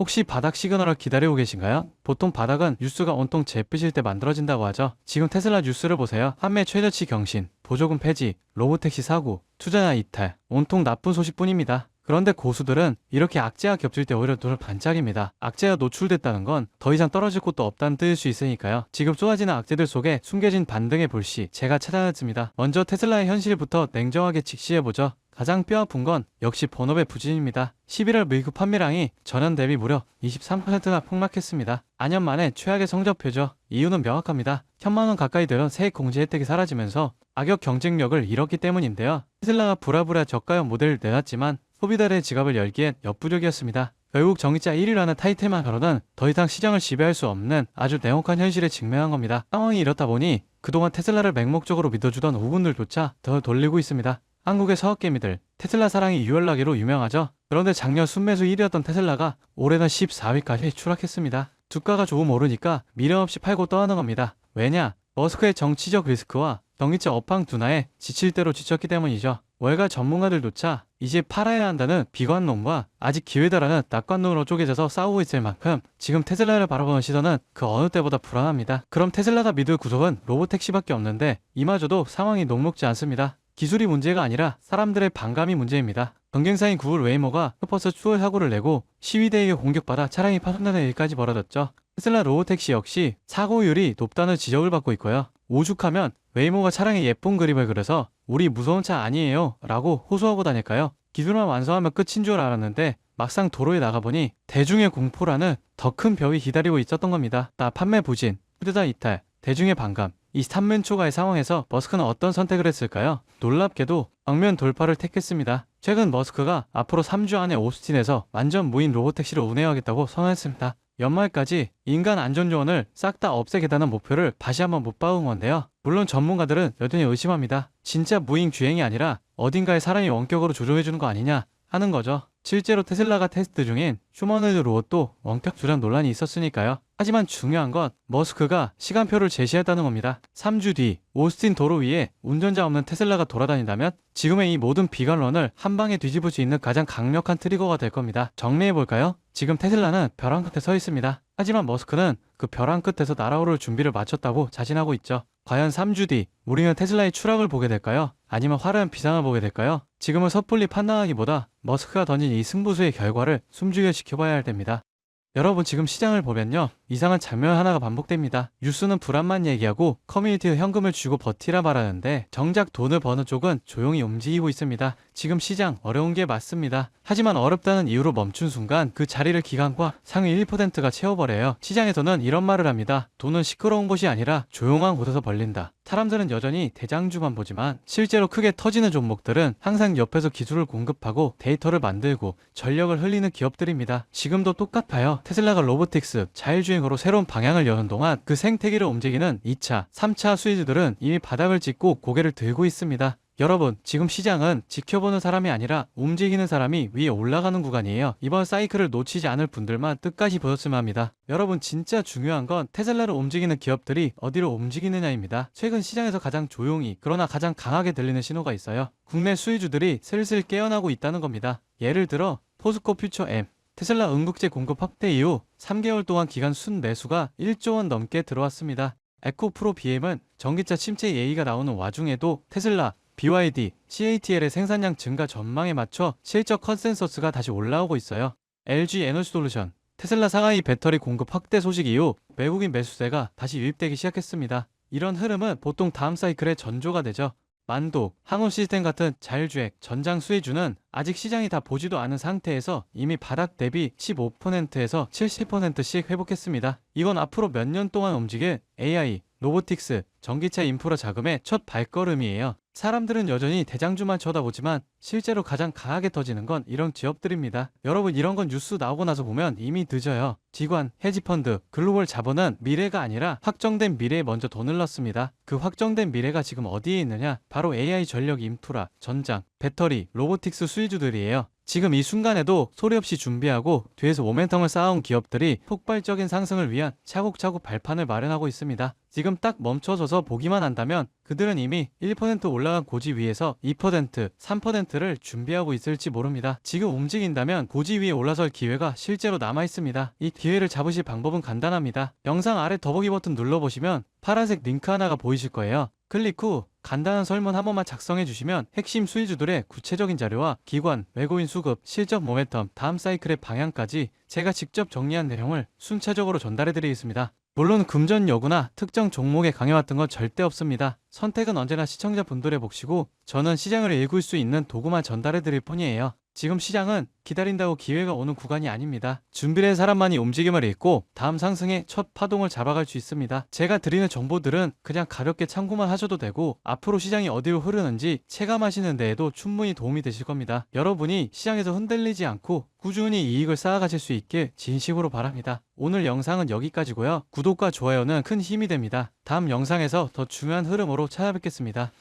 혹시 바닥 시그널을 기다리고 계신가요? 보통 바닥은 뉴스가 온통 재쁘실 때 만들어진다고 하죠. 지금 테슬라 뉴스를 보세요. 판매 최저치 경신, 보조금 폐지, 로보택시 사고, 투자자 이탈, 온통 나쁜 소식뿐입니다. 그런데 고수들은 이렇게 악재가 겹칠 때 오히려 눈을 반짝입니다. 악재가 노출됐다는 건 더 이상 떨어질 곳도 없다는 뜻일 수 있으니까요. 지금 쏟아지는 악재들 속에 숨겨진 반등의 불씨 제가 찾아냈습니다. 먼저 테슬라의 현실부터 냉정하게 직시해보죠. 가장 뼈아픈 건 역시 본업의 부진입니다. 11월 미국 판매량이 전년 대비 무려 23%나 폭락했습니다. 4년 만에 최악의 성적표죠. 이유는 명확합니다. 1000만원 가까이 되던 세액 공제 혜택이 사라지면서 악역 경쟁력을 잃었기 때문인데요. 테슬라가 부랴부랴 저가형 모델을 내놨지만 소비자들의 지갑을 열기엔 역부족이었습니다. 결국 전기차 1위라는 타이틀만 걸어는 더 이상 시장을 지배할 수 없는 아주 냉혹한 현실에 직면한 겁니다. 상황이 이렇다 보니 그동안 테슬라를 맹목적으로 믿어주던 우분들조차 더 돌리고 있습니다. 한국의 서학개미들, 테슬라 사랑이 유연하기로 유명하죠. 그런데 작년 순매수 1위였던 테슬라가 올해는 14위까지 추락했습니다. 주가가 조금 오르니까 미련 없이 팔고 떠나는 겁니다. 왜냐? 머스크의 정치적 리스크와 전기차 업황 둔화에 지칠 대로 지쳤기 때문이죠. 월가 전문가들조차 이제 팔아야 한다는 비관론과 아직 기회다라는 낙관론으로 쪼개져서 싸우고 있을 만큼 지금 테슬라를 바라보는 시선은 그 어느 때보다 불안합니다. 그럼 테슬라가 믿을 구석은 로보택시밖에 없는데 이마저도 상황이 녹록지 않습니다. 기술이 문제가 아니라 사람들의 반감이 문제입니다. 경쟁사인 구글 웨이모가 슈퍼스 추월 사고를 내고 시위대에게 공격받아 차량이 파손되는 일까지 벌어졌죠. 테슬라 로보택시 역시 사고율이 높다는 지적을 받고 있고요. 오죽하면 웨이모가 차량에 예쁜 그림을 그려서 우리 무서운 차 아니에요 라고 호소하고 다닐까요? 기술만 완성하면 끝인 줄 알았는데 막상 도로에 나가보니 대중의 공포라는 더 큰 벽이 기다리고 있었던 겁니다. 판매 부진, 투자자 이탈, 대중의 반감, 이 3면 초과의 상황에서 머스크는 어떤 선택을 했을까요? 놀랍게도 정면 돌파를 택했습니다. 최근 머스크가 앞으로 3주 안에 오스틴에서 완전 무인 로보택시를 운행하겠다고 선언했습니다. 연말까지 인간 안전요원을 싹 다 없애겠다는 목표를 다시 한번 못 박은 건데요. 물론 전문가들은 여전히 의심합니다. 진짜 무인 주행이 아니라 어딘가에 사람이 원격으로 조종해주는 거 아니냐 하는 거죠. 실제로 테슬라가 테스트 중인 휴머노이드 로봇도 원격 조작 논란이 있었으니까요. 하지만 중요한 건 머스크가 시간표를 제시했다는 겁니다. 3주 뒤 오스틴 도로 위에 운전자 없는 테슬라가 돌아다닌다면 지금의 이 모든 비관론을 한 방에 뒤집을 수 있는 가장 강력한 트리거가 될 겁니다. 정리해볼까요? 지금 테슬라는 벼랑 끝에 서 있습니다. 하지만 머스크는 그 벼랑 끝에서 날아오를 준비를 마쳤다고 자신하고 있죠. 과연 3주 뒤 우리는 테슬라의 추락을 보게 될까요? 아니면 화려한 비상을 보게 될까요? 지금은 섣불리 판단하기보다 머스크가 던진 이 승부수의 결과를 숨죽여 지켜봐야 할 때입니다. 여러분 지금 시장을 보면요. 이상한 장면 하나가 반복됩니다. 뉴스는 불안만 얘기하고 커뮤니티에 현금을 주고 버티라 말하는데 정작 돈을 버는 쪽은 조용히 움직이고 있습니다. 지금 시장 어려운 게 맞습니다. 하지만 어렵다는 이유로 멈춘 순간 그 자리를 기관과 상위 1%가 채워버려요. 시장에서는 이런 말을 합니다. 돈은 시끄러운 곳이 아니라 조용한 곳에서 벌린다. 사람들은 여전히 대장주만 보지만 실제로 크게 터지는 종목들은 항상 옆에서 기술을 공급하고 데이터를 만들고 전력을 흘리는 기업들입니다. 지금도 똑같아요. 테슬라가 로보틱스, 자율주행으로 새로운 방향을 여는 동안 그 생태계를 움직이는 2차, 3차 수혜주들은 이미 바닥을 찍고 고개를 들고 있습니다. 여러분, 지금 시장은 지켜보는 사람이 아니라 움직이는 사람이 위에 올라가는 구간이에요. 이번 사이클을 놓치지 않을 분들만 끝까지 보셨으면 합니다. 여러분, 진짜 중요한 건 테슬라를 움직이는 기업들이 어디로 움직이느냐입니다. 최근 시장에서 가장 조용히 그러나 가장 강하게 들리는 신호가 있어요. 국내 수혜주들이 슬슬 깨어나고 있다는 겁니다. 예를 들어 포스코 퓨처 M, 테슬라 응급제 공급 확대 이후 3개월 동안 기간 순매수가 1조 원 넘게 들어왔습니다. 에코프로 BM은 전기차 침체 예의가 나오는 와중에도 테슬라, BYD, CATL의 생산량 증가 전망에 맞춰 실적 컨센서스가 다시 올라오고 있어요. LG 에너지솔루션, 테슬라 상하이 배터리 공급 확대 소식 이후 외국인 매수세가 다시 유입되기 시작했습니다. 이런 흐름은 보통 다음 사이클의 전조가 되죠. 만도, 항우시스템 같은 자율주행, 전장 수혜주는 아직 시장이 다 보지도 않은 상태에서 이미 바닥 대비 15%에서 70%씩 회복했습니다. 이건 앞으로 몇 년 동안 움직일 AI, 로보틱스, 전기차 인프라 자금의 첫 발걸음이에요. 사람들은 여전히 대장주만 쳐다보지만 실제로 가장 강하게 터지는 건 이런 기업들입니다. 여러분, 이런 건 뉴스 나오고 나서 보면 이미 늦어요. 기관, 헤지펀드, 글로벌 자본은 미래가 아니라 확정된 미래에 먼저 돈을 넣습니다. 그 확정된 미래가 지금 어디에 있느냐? 바로 AI 전력 인프라, 전장, 배터리, 로보틱스 수혜주들이에요. 지금 이 순간에도 소리 없이 준비하고 뒤에서 모멘텀을 쌓아온 기업들이 폭발적인 상승을 위한 차곡차곡 발판을 마련하고 있습니다. 지금 딱 멈춰서서 보기만 한다면 그들은 이미 1% 올라간 고지 위에서 2%, 3%를 준비하고 있을지 모릅니다. 지금 움직인다면 고지 위에 올라설 기회가 실제로 남아 있습니다. 이 기회를 잡으실 방법은 간단합니다. 영상 아래 더보기 버튼 눌러보시면 파란색 링크 하나가 보이실 거예요. 클릭 후 간단한 설문 한 번만 작성해 주시면 핵심 수혜주들의 구체적인 자료와 기관, 외국인 수급, 실적 모멘텀, 다음 사이클의 방향까지 제가 직접 정리한 내용을 순차적으로 전달해 드리겠습니다. 물론 금전 여부나 특정 종목에 강해왔던 건 절대 없습니다. 선택은 언제나 시청자분들의 몫이고 저는 시장을 읽을 수 있는 도구만 전달해 드릴 뿐이에요. 지금 시장은 기다린다고 기회가 오는 구간이 아닙니다. 준비를 한 사람만이 움직임을 읽고 다음 상승의 첫 파동을 잡아갈 수 있습니다. 제가 드리는 정보들은 그냥 가볍게 참고만 하셔도 되고 앞으로 시장이 어디로 흐르는지 체감하시는 데에도 충분히 도움이 되실 겁니다. 여러분이 시장에서 흔들리지 않고 꾸준히 이익을 쌓아가실 수 있길 진심으로 바랍니다. 오늘 영상은 여기까지고요. 구독과 좋아요는 큰 힘이 됩니다. 다음 영상에서 더 중요한 흐름으로 찾아뵙겠습니다.